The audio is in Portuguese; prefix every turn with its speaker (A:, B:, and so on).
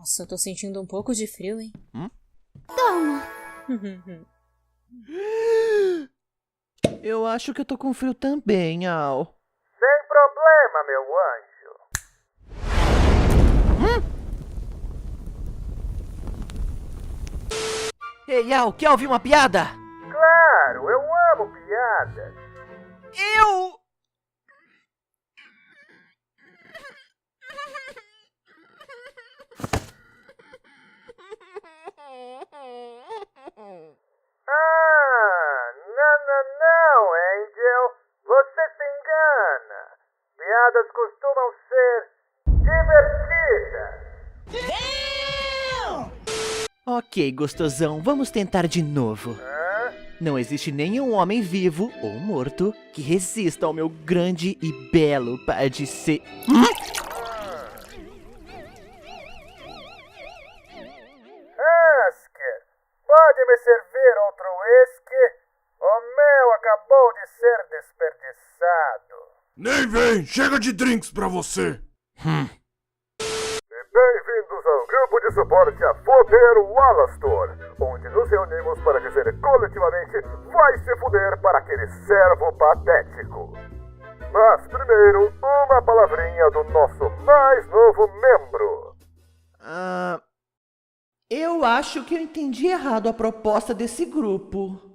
A: Nossa, eu tô sentindo um pouco de frio, hein?
B: Toma!
C: Eu acho que eu tô com frio também, Al.
D: Sem problema, meu anjo.
C: Ei, Al, quer ouvir uma piada?
D: Claro, eu amo piadas.
C: Eu...
D: Não, Angel. Você se engana. Piadas costumam ser divertidas.
C: Ok, gostosão, vamos tentar de novo. Não existe nenhum homem vivo ou morto que resista ao meu grande e belo par de ser...
D: Asker, pode me servir outro whisky? O meu acabou de ser desperdiçado.
E: Nem vem, chega de drinks pra você.
D: Bem-vindos ao grupo de suporte a Foder Wallastor, onde nos reunimos para dizer coletivamente vai se fuder para aquele servo patético. Mas primeiro, uma palavrinha do nosso mais novo membro.
C: Eu acho que eu entendi errado a proposta desse grupo.